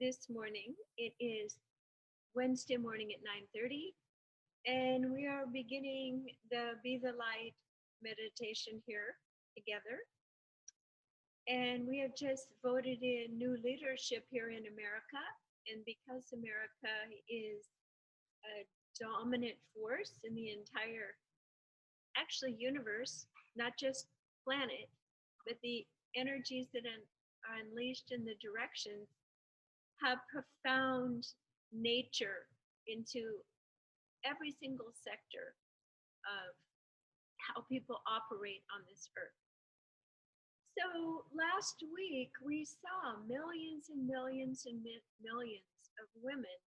this morning. It is Wednesday morning at 9:30, and we are beginning the Be the Light meditation here together. And we have just voted in new leadership here in America. And because America is a dominant force in the entire, actually, universe, not just planet, but the energies that are unleashed in the directions have profound nature into every single sector of how people operate on this earth. So last week we saw millions and millions and millions of women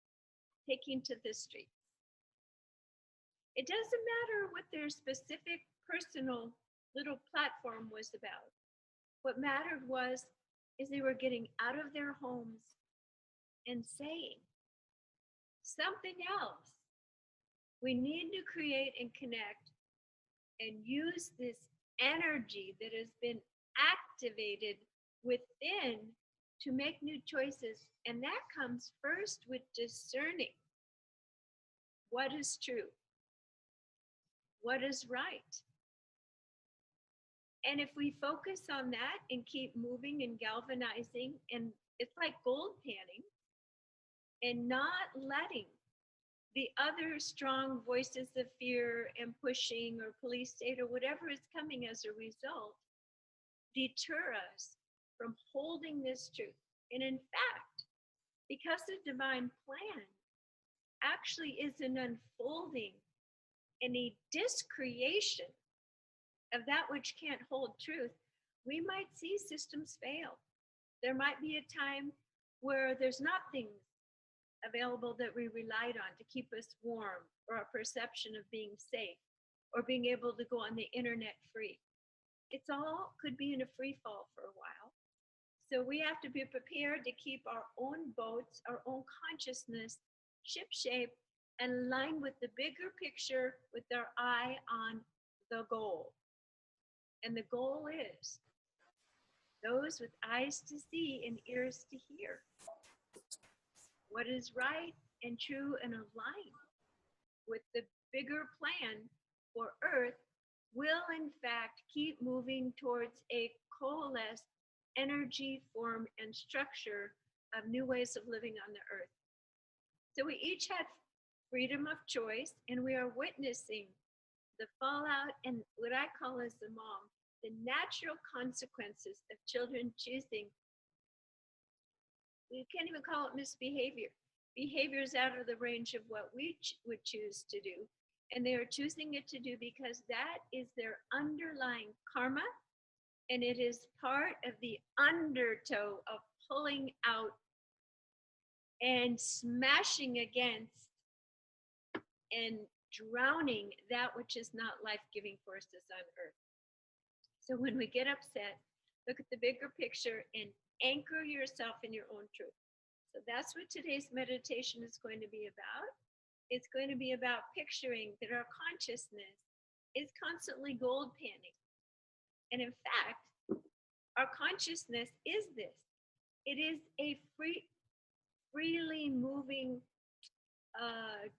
taking to the streets. It doesn't matter what their specific personal little platform was about. What mattered was is they were getting out of their homes and saying something else. We need to create and connect and use this energy that has been activated within to make new choices. And that comes first with discerning what is true, what is right. And if we focus on that and keep moving and galvanizing, and it's like gold panning, and not letting the other strong voices of fear and pushing or police state or whatever is coming as a result deter us from holding this truth. And in fact, because the divine plan actually is an unfolding and a discreation of that which can't hold truth, we might see systems fail. There might be a time where there's not things available that we relied on to keep us warm, or a perception of being safe, or being able to go on the internet free. It's all could be in a free fall for a while. So we have to be prepared to keep our own boats, our own consciousness ship shape and align with the bigger picture with our eye on the goal. And the goal is those with eyes to see and ears to hear what is right and true and aligned with the bigger plan for Earth will in fact keep moving towards a coalesced energy, form, and structure of new ways of living on the Earth. So we each had freedom of choice, and we are witnessing the fallout and what I call as the mom, the natural consequences of children choosing. We can't even call it misbehavior. Behavior is out of the range of what we would choose to do. And they are choosing it to do because that is their underlying karma. And it is part of the undertow of pulling out and smashing against and drowning that which is not life-giving forces on earth. So when we get upset, look at the bigger picture and anchor yourself in your own truth. So that's what today's meditation is going to be about. It's going to be about picturing that our consciousness is constantly gold panning. And in fact, our consciousness is this. It is a freely moving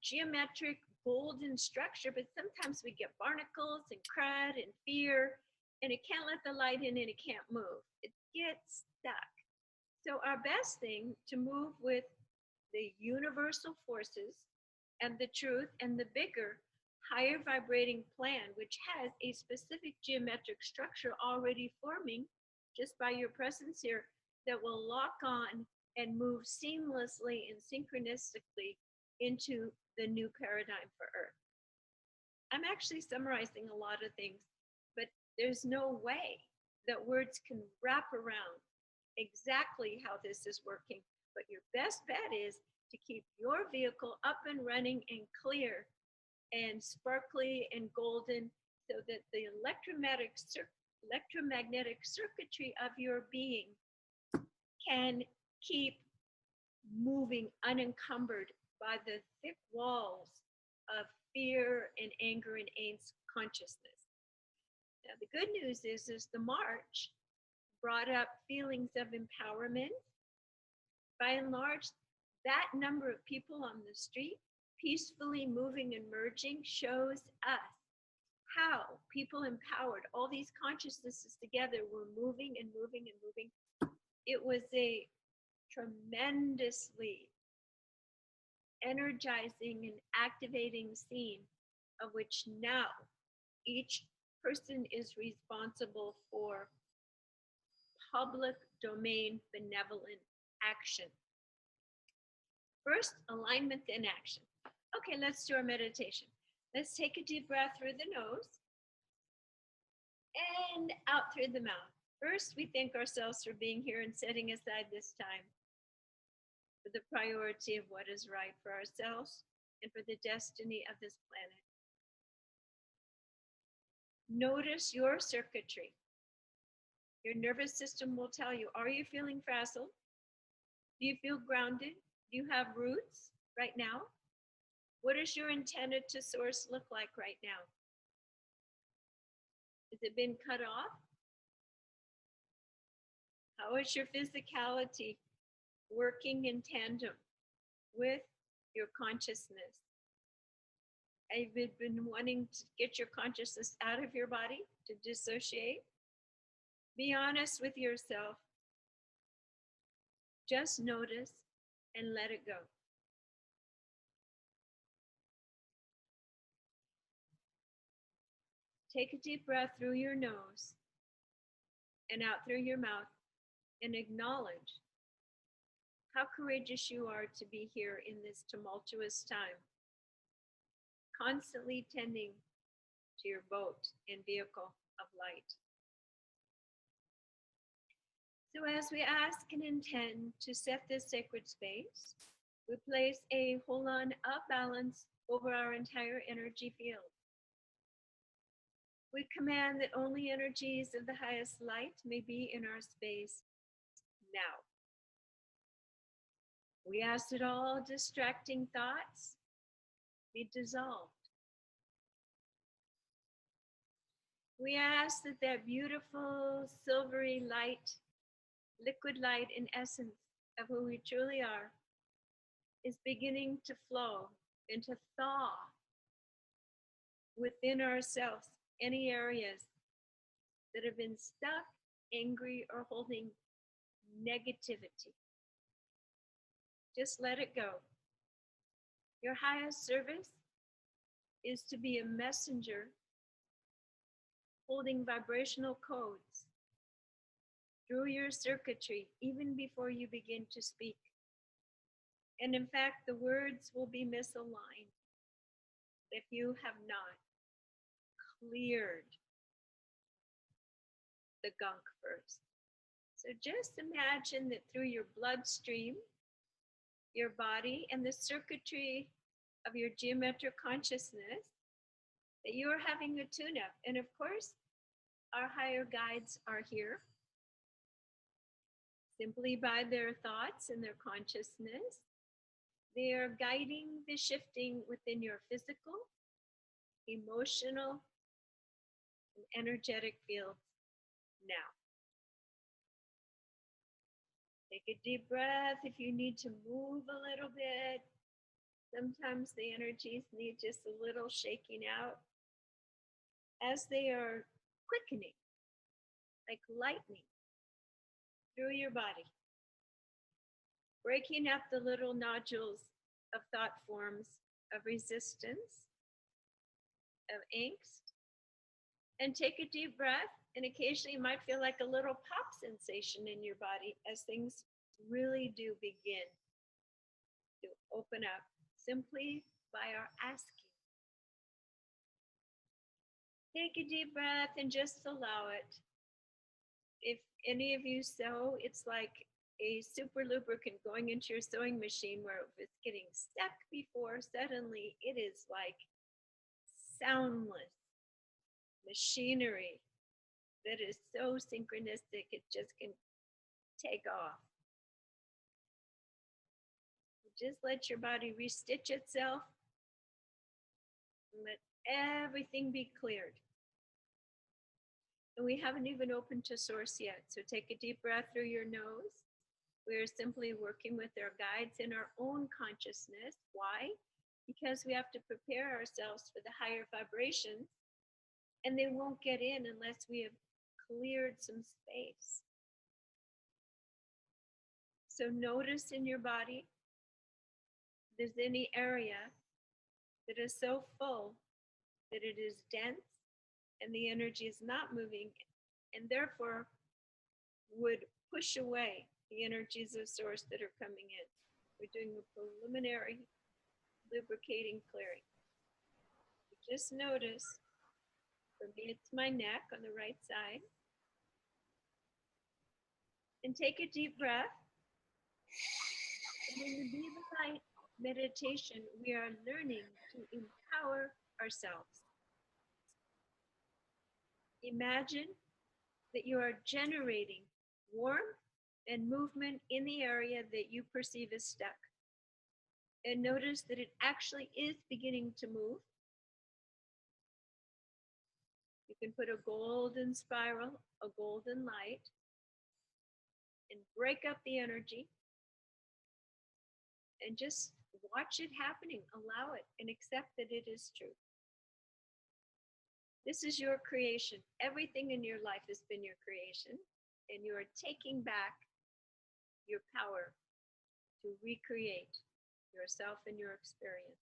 geometric golden structure, but sometimes we get barnacles and crud and fear, and it can't let the light in and it can't move. It gets stuck. So our best thing to move with the universal forces and the truth and the bigger, higher vibrating plan, which has a specific geometric structure already forming just by your presence here, that will lock on and move seamlessly and synchronistically into the new paradigm for Earth. I'm actually summarizing a lot of things, but there's no way that words can wrap around exactly how this is working. But your best bet is to keep your vehicle up and running and clear and sparkly and golden, so that the electromagnetic circuitry of your being can keep moving unencumbered by the thick walls of fear and anger and angst consciousness. Now, the good news is the march brought up feelings of empowerment By and large, that number of people on the street peacefully moving and merging shows us how people empowered, all these consciousnesses together were moving and moving and moving. It was a tremendously energizing and activating scene, of which now each person is responsible for public domain benevolent action. First, alignment, then action. Okay, let's do our meditation. Let's take a deep breath through the nose and out through the mouth. First, we thank ourselves for being here and setting aside this time for the priority of what is right for ourselves and for the destiny of this planet. Notice your circuitry. Your nervous system will tell you, are you feeling frazzled? Do you feel grounded? Do you have roots right now? What does your antenna to source look like right now? Has it been cut off? How is your physicality working in tandem with your consciousness? Have you been wanting to get your consciousness out of your body, to dissociate? Be honest with yourself. Just notice and let it go. Take a deep breath through your nose and out through your mouth and acknowledge how courageous you are to be here in this tumultuous time, constantly tending to your boat and vehicle of light. So as we ask and intend to set this sacred space, we place a hold on of balance over our entire energy field. We command that only energies of the highest light may be in our space now. We ask that all distracting thoughts be dissolved. We ask that that beautiful silvery light, liquid light and essence of who we truly are is beginning to flow and to thaw within ourselves any areas that have been stuck, angry, or holding negativity. Just let it go. Your highest service is to be a messenger holding vibrational codes through your circuitry even before you begin to speak. And in fact, the words will be misaligned if you have not cleared the gunk first. So just imagine that through your bloodstream, your body, and the circuitry of your geometric consciousness, that you are having a tune-up. And of course, our higher guides are here simply by their thoughts and their consciousness. They are guiding the shifting within your physical, emotional, and energetic fields now. Take a deep breath if you need to move a little bit. Sometimes the energies need just a little shaking out as they are quickening, like lightning, through your body, breaking up the little nodules of thought forms of resistance, of angst. And take a deep breath, and occasionally you might feel like a little pop sensation in your body as things really do begin to open up simply by our asking. Take a deep breath and just allow it. If any of you sew, it's like a super lubricant going into your sewing machine where if it's getting stuck before, suddenly it is like soundless machinery that is so synchronistic, it just can take off. Just let your body restitch itself and let everything be cleared. And we haven't even opened to source yet. So take a deep breath through your nose. We are simply working with our guides in our own consciousness. Why? Because we have to prepare ourselves for the higher vibrations, and they won't get in unless we have cleared some space. So notice in your body if there's any area that is so full that it is dense and the energy is not moving, and therefore would push away the energies of source that are coming in. We're doing a preliminary lubricating clearing. Just notice, for me it's my neck on the right side. And take a deep breath. And in the Viva Light meditation, we are learning to empower ourselves. Imagine that you are generating warmth and movement in the area that you perceive as stuck. And notice that it actually is beginning to move. You can put a golden spiral, a golden light, and break up the energy. And just watch it happening, allow it, and accept that it is true. This is your creation. Everything in your life has been your creation, and you are taking back your power to recreate yourself and your experience.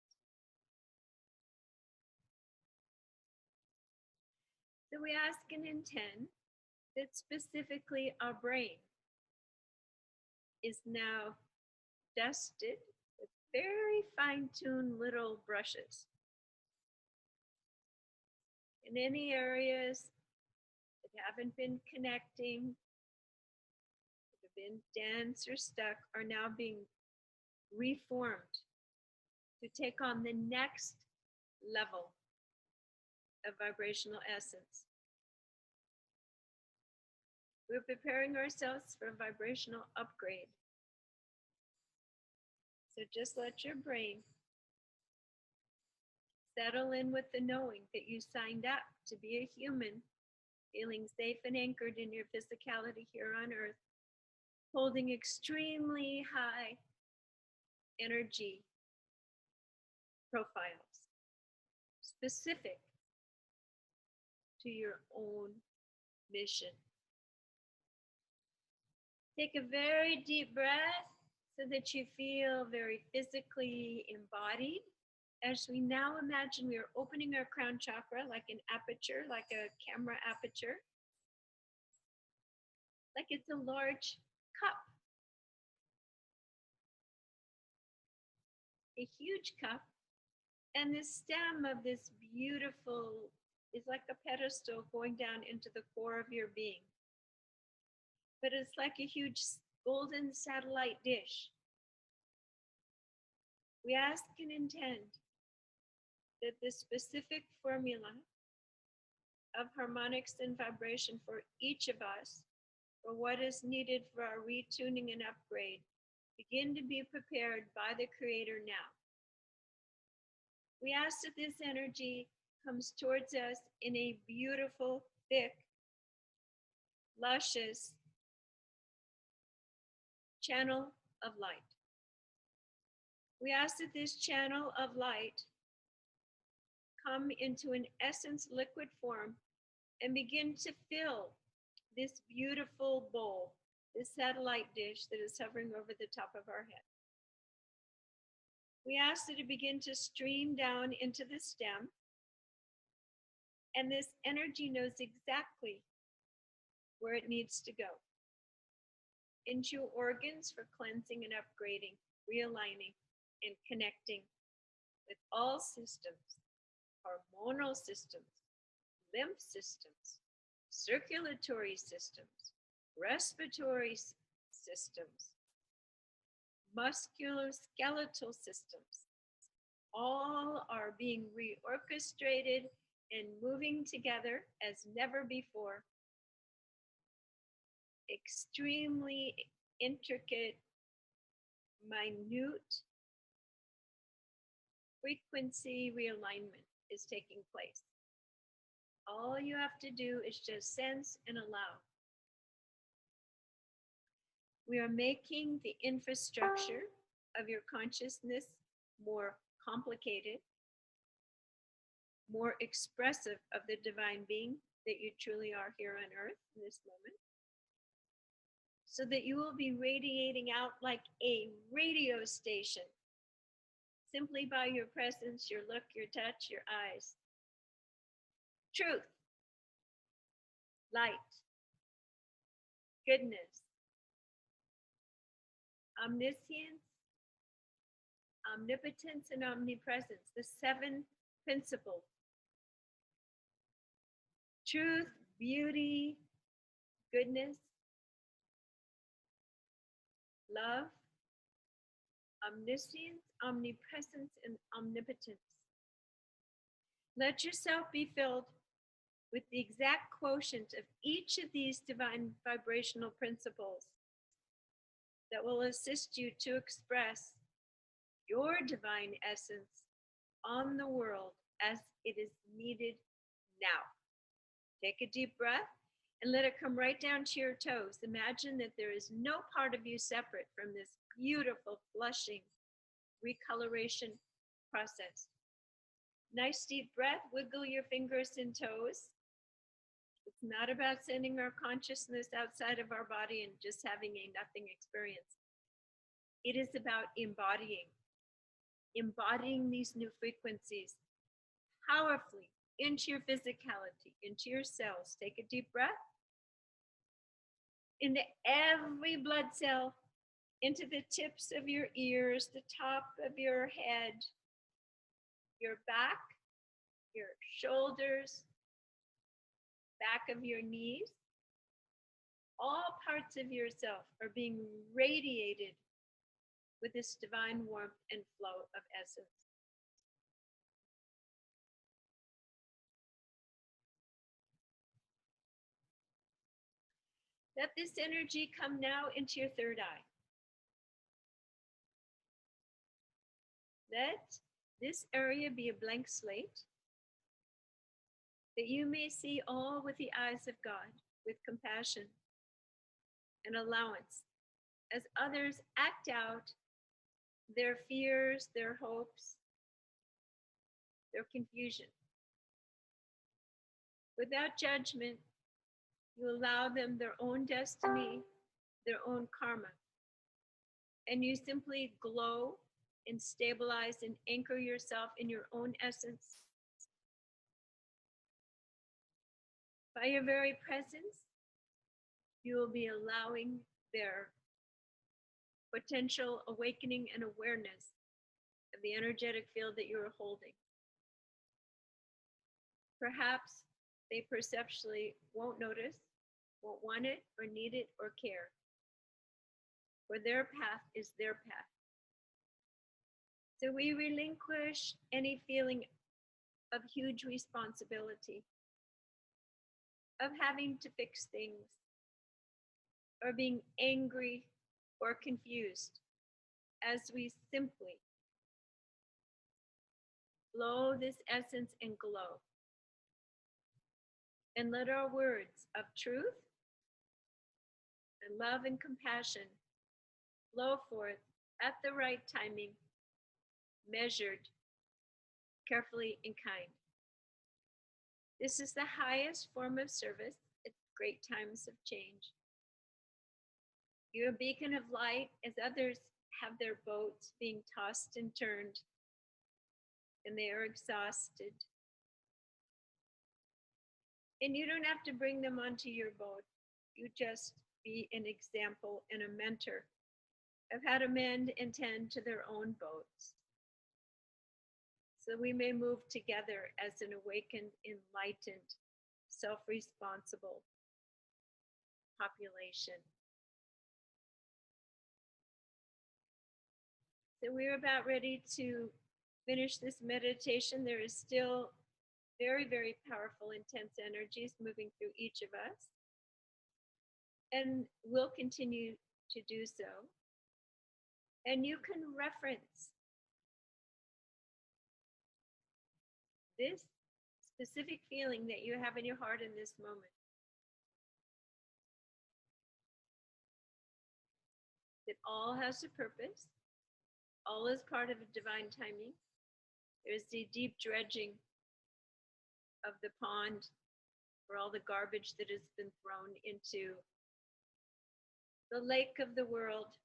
So we ask and intend that specifically our brain is now dusted with very fine-tuned little brushes. In any areas that haven't been connecting, that have been dense or stuck, are now being reformed to take on the next level of vibrational essence. We're preparing ourselves for a vibrational upgrade. So just let your brain settle in with the knowing that you signed up to be a human, feeling safe and anchored in your physicality here on earth, holding extremely high energy profiles, specific to your own mission. Take a very deep breath so that you feel very physically embodied. As we now imagine we are opening our crown chakra like an aperture, like a camera aperture, like it's a large cup, a huge cup, and the stem of this beautiful is like a pedestal going down into the core of your being. But it's like a huge golden satellite dish. We ask and intend that this specific formula of harmonics and vibration for each of us, for what is needed for our retuning and upgrade, begin to be prepared by the Creator now. We ask that this energy comes towards us in a beautiful, thick, luscious channel of light. We ask that this channel of light come into an essence liquid form and begin to fill this beautiful bowl, this satellite dish that is hovering over the top of our head. We ask that it begin to stream down into the stem, and this energy knows exactly where it needs to go. Into organs for cleansing and upgrading, realigning, and connecting with all systems, hormonal systems, lymph systems, circulatory systems, respiratory systems, musculoskeletal systems. All are being reorchestrated and moving together as never before. Extremely intricate, minute frequency realignment is taking place. All you have to do is just sense and allow. We are making the infrastructure of your consciousness more complicated, more expressive of the divine being that you truly are here on earth in this moment, so that you will be radiating out like a radio station simply by your presence, your look, your touch, your eyes. Truth, light, goodness, omniscience, omnipotence, and omnipresence, the seven principles. Truth, beauty, goodness, love, omniscience, omnipresence, and omnipotence. Let yourself be filled with the exact quotient of each of these divine vibrational principles that will assist you to express your divine essence on the world as it is needed now. Take a deep breath and let it come right down to your toes. Imagine that there is no part of you separate from this beautiful flushing recoloration process. Nice deep breath, wiggle your fingers and toes. It's not about sending our consciousness outside of our body and just having a nothing experience. It is about embodying these new frequencies powerfully into your physicality, into your cells. Take a deep breath. Into every blood cell, into the tips of your ears, the top of your head, your back, your shoulders, back of your knees. All parts of yourself are being radiated with this divine warmth and flow of essence. Let this energy come now into your third eye. Let this area be a blank slate, that you may see all with the eyes of God, with compassion and allowance, as others act out their fears, their hopes, their confusion. Without judgment, you allow them their own destiny, their own karma. And you simply glow and stabilize and anchor yourself in your own essence. By your very presence, you will be allowing their potential awakening and awareness of the energetic field that you are holding. Perhaps they perceptually won't notice, won't want it or need it or care. For their path is their path. So we relinquish any feeling of huge responsibility, of having to fix things, or being angry or confused, as we simply blow this essence and glow. And let our words of truth and love and compassion flow forth at the right timing, measured, carefully, and kind. This is the highest form of service at great times of change. You're a beacon of light as others have their boats being tossed and turned, and they are exhausted. And you don't have to bring them onto your boat. You just be an example and a mentor of how to mend and tend to their own boats, so we may move together as an awakened, enlightened, self-responsible population. So we're about ready to finish this meditation. There is still very, very powerful, intense energies moving through each of us, and will continue to do so. And you can reference this specific feeling that you have in your heart in this moment. all has a purpose. All is part of a divine timing. There's the deep dredging of the pond for all the garbage that has been thrown into the lake of the world.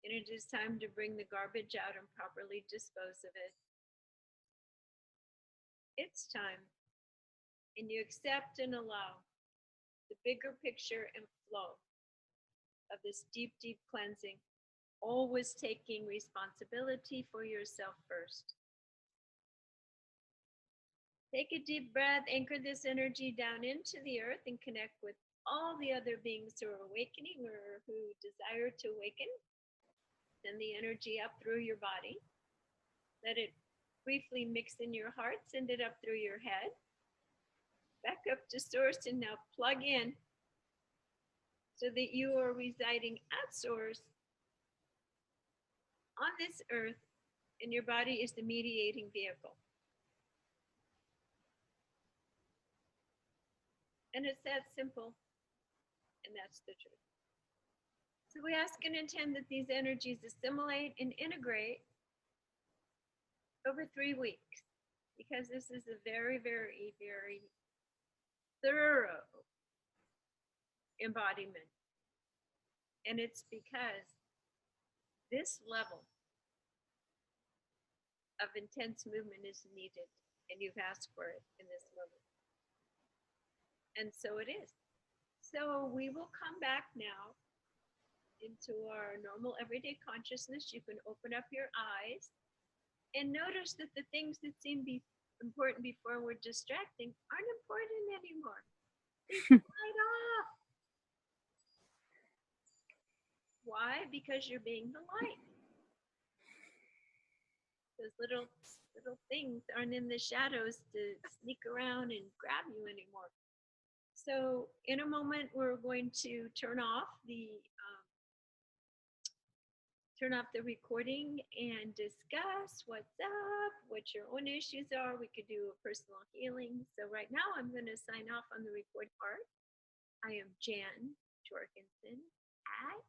And it is time to bring the garbage out and properly dispose of it. It's time. And you accept and allow the bigger picture and flow of this deep, deep cleansing, always taking responsibility for yourself first. Take a deep breath, anchor this energy down into the earth and connect with all the other beings who are awakening or who desire to awaken. Send the energy up through your body. Let it briefly mix in your heart, send it up through your head. Back up to source and now plug in so that you are residing at source on this earth and your body is the mediating vehicle. And it's that simple, and that's the truth. So we ask and intend that these energies assimilate and integrate over 3 weeks, because this is a very, very, very thorough embodiment. And it's because this level of intense movement is needed, and you've asked for it in this moment. And so it is. So we will come back now into our normal everyday consciousness. You can open up your eyes and notice that the things that seemed important before were distracting aren't important anymore. They slide off. Why? Because you're being the light. Those little things aren't in the shadows to sneak around and grab you anymore. So in a moment, we're going to turn off the recording and discuss what's up, what your own issues are. We could do a personal healing. So right now, I'm going to sign off on the record part. I am Jan Jorgensen at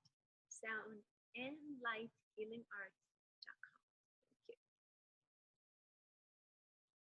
Sound and Light Healing Arts